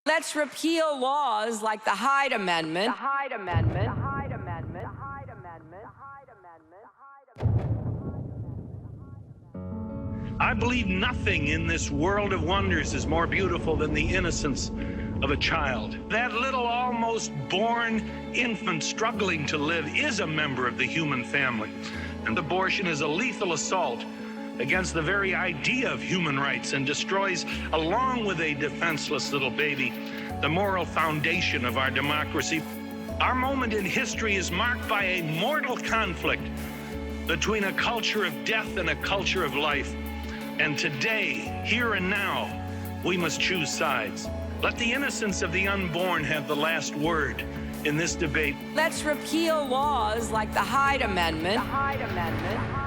Let's repeal laws like the Hyde Amendment. The Hyde Amendment. The Hyde Amendment. The Hyde Amendment. The Hyde Amendment. I believe nothing in this world of wonders is more beautiful than the innocence of a child. That little almost born infant struggling to live is a member of the human family. And abortion is a lethal assault against the very idea of human rights and destroys, along with a defenseless little baby, the moral foundation of our democracy. Our moment in history is marked by a mortal conflict between a culture of death and a culture of life. And today, here and now, we must choose sides. Let the innocence of the unborn have the last word in this debate. Let's repeal laws like the Hyde Amendment. The Hyde Amendment.